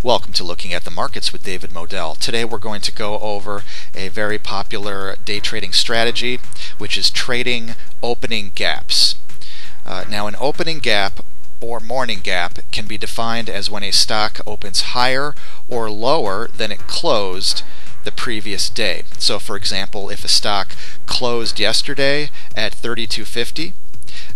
Welcome to Looking at the Markets with David Modell. Today we're going to go over a very popular day trading strategy, which is trading opening gaps. Now an opening gap or morning gap can be defined as when a stock opens higher or lower than it closed the previous day. So for example, if a stock closed yesterday at 32.50,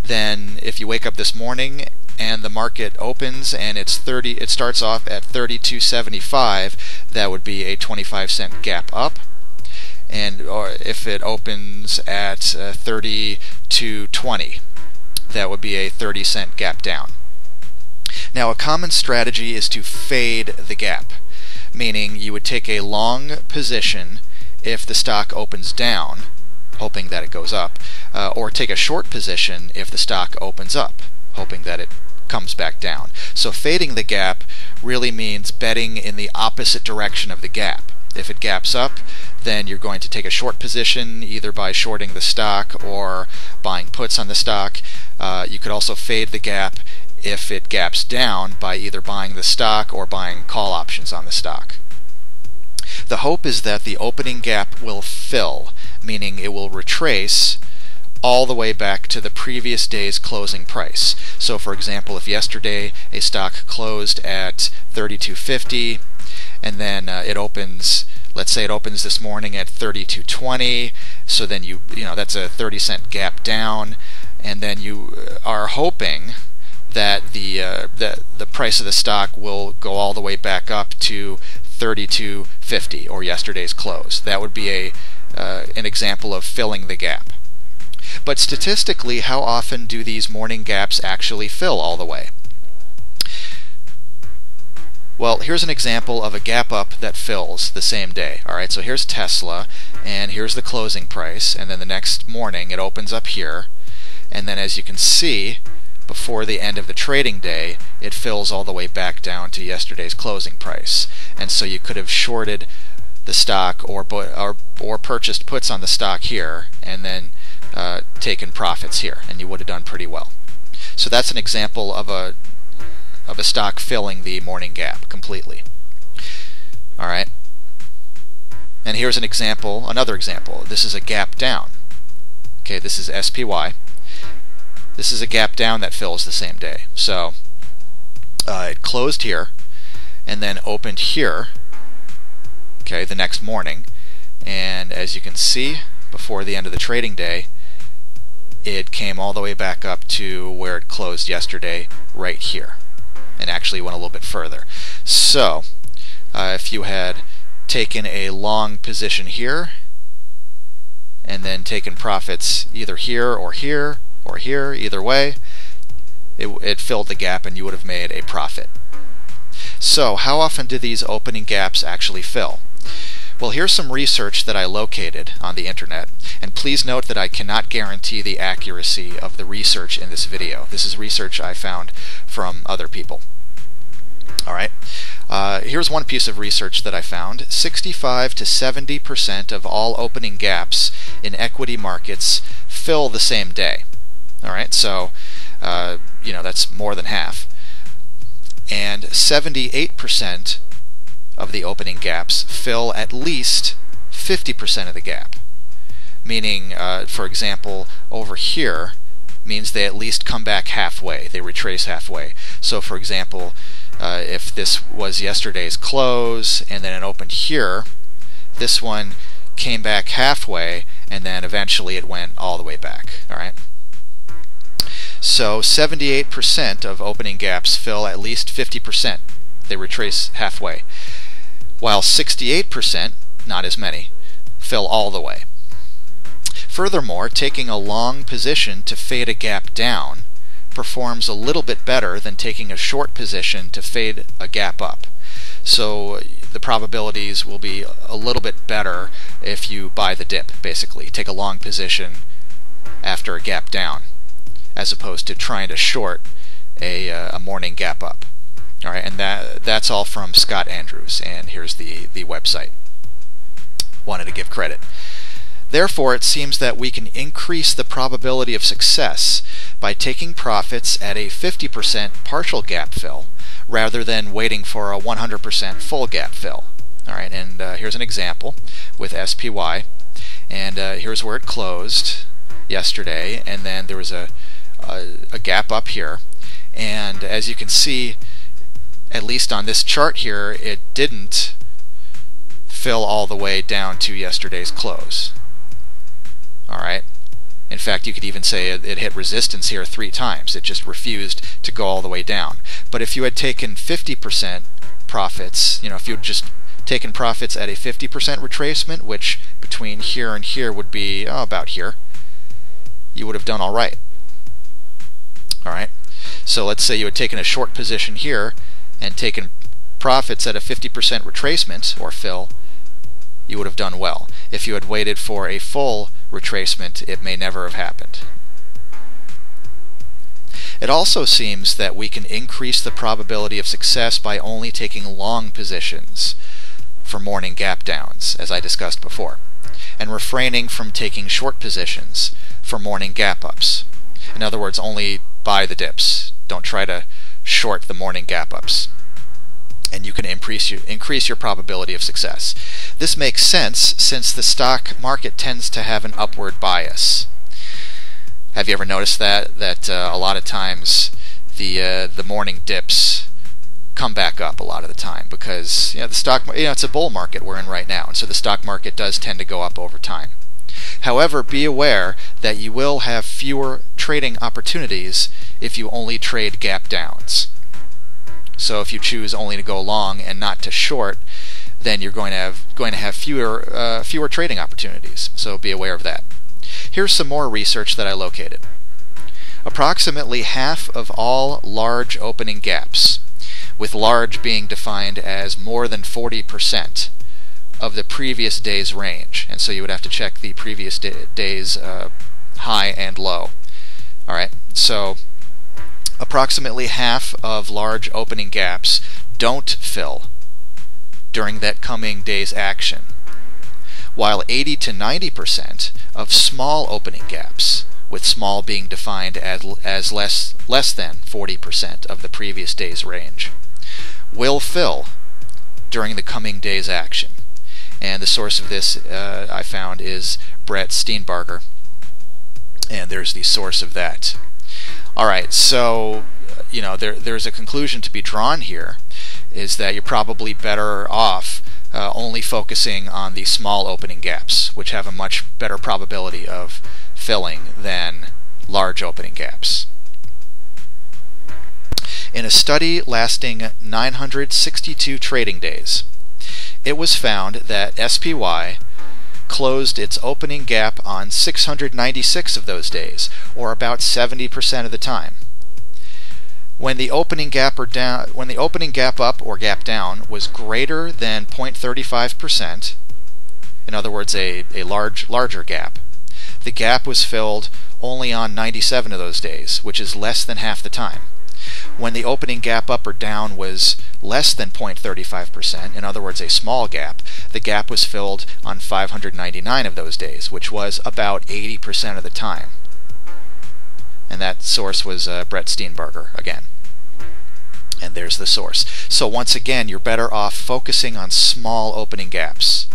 then if you wake up this morning and the market opens and it starts off at 32.75, that would be a 25-cent gap up. Or if it opens at 32.20, that would be a 30-cent gap down. Now a common strategy is to fade the gap, meaning you would take a long position if the stock opens down, hoping that it goes up, or take a short position if the stock opens up, hoping that it comes back down. So fading the gap really means betting in the opposite direction of the gap. If it gaps up, then you're going to take a short position either by shorting the stock or buying puts on the stock. You could also fade the gap if it gaps down by either buying the stock or buying call options on the stock. The hope is that the opening gap will fill, meaning it will retrace all the way back to the previous day's closing price. So for example, if yesterday a stock closed at 32.50 and then it opens, let's say it opens this morning at 32.20, so then you know that's a 30-cent gap down, and then you are hoping that the price of the stock will go all the way back up to 32.50 or yesterday's close. That would be an example of filling the gap. But statistically, how often do these morning gaps actually fill all the way? Well, here's an example of a gap up that fills the same day. Alright, so here's Tesla, and here's the closing price, and then the next morning it opens up here, and then as you can see, before the end of the trading day, it fills all the way back down to yesterday's closing price. And so you could have shorted the stock or purchased puts on the stock here, and then taken profits here, and you would have done pretty well. So that's an example of a stock filling the morning gap completely. Alright, and here's an example, another example. This is a gap down. Okay, this is SPY. This is a gap down that fills the same day. So it closed here and then opened here, okay, the next morning, and as you can see, before the end of the trading day, it came all the way back up to where it closed yesterday, right here, and actually went a little bit further. So if you had taken a long position here and then taken profits either here or here or here, either way, it filled the gap and you would have made a profit. So how often do these opening gaps actually fill? Well, here's some research that I located on the internet, and please note that I cannot guarantee the accuracy of the research in this video. This is research I found from other people. Alright, here's one piece of research that I found. 65 to 70% of all opening gaps in equity markets fill the same day. Alright, so that's more than half. And 78% of the opening gaps fill at least 50% of the gap. Meaning, for example, over here means they at least come back halfway, they retrace halfway. So for example, if this was yesterday's close and then it opened here, this one came back halfway and then eventually it went all the way back. Alright? So 78% of opening gaps fill at least 50%. They retrace halfway. While 68%, not as many, fill all the way. Furthermore, taking a long position to fade a gap down performs a little bit better than taking a short position to fade a gap up. So the probabilities will be a little bit better if you buy the dip, basically. Take a long position after a gap down, as opposed to trying to short a morning gap up. Alright, and that's all from Scott Andrews, and here's the website. Wanted to give credit. Therefore, it seems that we can increase the probability of success by taking profits at a 50% partial gap fill rather than waiting for a 100% full gap fill. All right, and here's an example with SPY, and here's where it closed yesterday, and then there was a gap up here, and as you can see, at least on this chart here, it didn't fill all the way down to yesterday's close. All right. In fact, you could even say it hit resistance here 3 times. It just refused to go all the way down. But if you had taken 50% profits, if you had just taken profits at a 50% retracement, which between here and here would be about here, you would have done all right. All right. So let's say you had taken a short position here and taken profits at a 50% retracement or fill, you would have done well. If you had waited for a full retracement, it may never have happened. It also seems that we can increase the probability of success by only taking long positions for morning gap downs, as I discussed before, and refraining from taking short positions for morning gap ups. In other words, only buy the dips. Don't try to short the morning gap ups. And you can increase your probability of success. This makes sense since the stock market tends to have an upward bias. Have you ever noticed that a lot of times the morning dips come back up a lot of the time because the stock it's a bull market we're in right now, and so the stock market does tend to go up over time. However, be aware that you will have fewer trading opportunities if you only trade gap downs. So if you choose only to go long and not to short, then you're going to have fewer trading opportunities. So be aware of that. Here's some more research that I located. Approximately half of all large opening gaps, with large being defined as more than 40% of the previous day's range, and so you would have to check the previous day's high and low. All right, so approximately half of large opening gaps don't fill during that coming day's action, while 80 to 90% of small opening gaps, with small being defined as less than 40% of the previous day's range, will fill during the coming day's action. And the source of this I found is Brett Steenbarger, and there's the source of that. Alright, so there's a conclusion to be drawn here, is that you're probably better off only focusing on the small opening gaps, which have a much better probability of filling than large opening gaps. In a study lasting 962 trading days, it was found that SPY closed its opening gap on 696 of those days, or about 70% of the time. When the opening gap up or gap down was greater than 0.35%, in other words, a larger gap, the gap was filled only on 97 of those days, which is less than half the time. When the opening gap up or down was less than 0.35%, in other words, a small gap, the gap was filled on 599 of those days, which was about 80% of the time. And that source was Brett Steenbarger again. And there's the source. So once again, you're better off focusing on small opening gaps.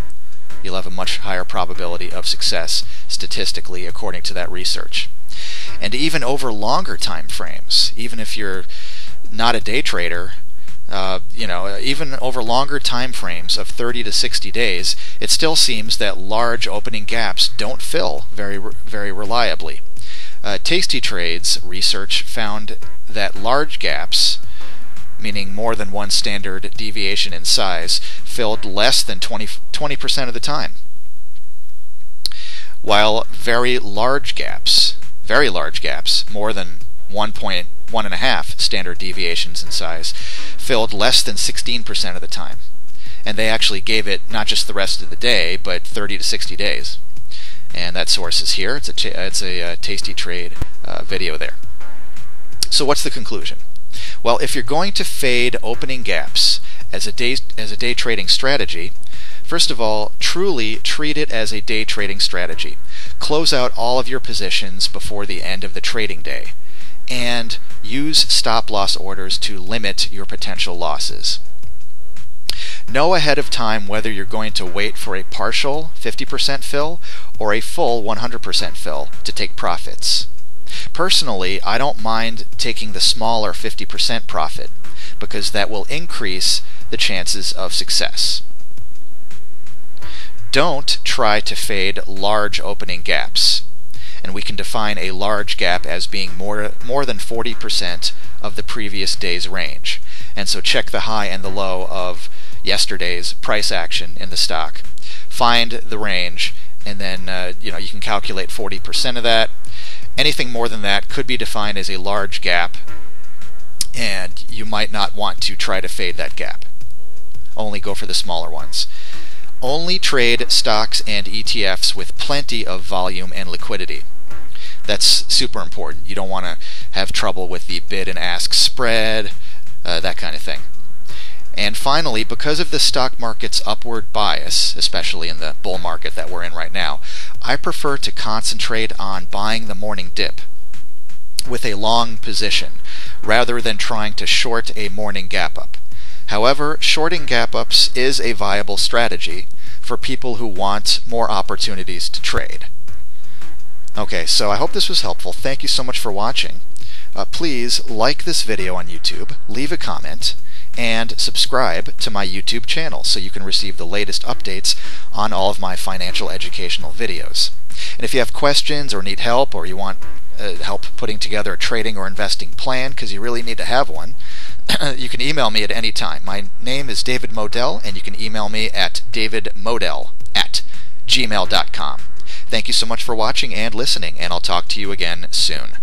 You'll have a much higher probability of success statistically, according to that research. And even over longer time frames, even if you're not a day trader, even over longer time frames of 30 to 60 days, it still seems that large opening gaps don't fill very reliably. Tasty Trade's research found that large gaps, meaning more than one standard deviation in size, filled less than 20% of the time, while very large gaps, more than 1.5 standard deviations in size, filled less than 16% of the time. And they actually gave it not just the rest of the day, but 30 to 60 days. And that source is here. It's a Tasty Trade video there. So what's the conclusion? Well, if you're going to fade opening gaps as a day trading strategy, first of all, truly treat it as a day trading strategy. Close out all of your positions before the end of the trading day, and use stop loss orders to limit your potential losses. Know ahead of time whether you're going to wait for a partial 50% fill or a full 100% fill to take profits. Personally, I don't mind taking the smaller 50% profit because that will increase the chances of success. Don't try to fade large opening gaps. And we can define a large gap as being more than 40% of the previous day's range. And so check the high and the low of yesterday's price action in the stock. Find the range, and then you can calculate 40% of that. Anything more than that could be defined as a large gap, and you might not want to try to fade that gap. Only go for the smaller ones. Only trade stocks and ETFs with plenty of volume and liquidity. That's super important. You don't want to have trouble with the bid and ask spread, that kind of thing. And finally, because of the stock market's upward bias, especially in the bull market that we're in right now, I prefer to concentrate on buying the morning dip with a long position rather than trying to short a morning gap up. However, shorting gap ups is a viable strategy for people who want more opportunities to trade. Okay, so I hope this was helpful. Thank you so much for watching. Please like this video on YouTube, leave a comment, and subscribe to my YouTube channel so you can receive the latest updates on all of my financial educational videos. And if you have questions or need help, or you want help putting together a trading or investing plan because you really need to have one, you can email me at any time. My name is David Modell, and you can email me at davidmodell@gmail.com. Thank you so much for watching and listening, and I'll talk to you again soon.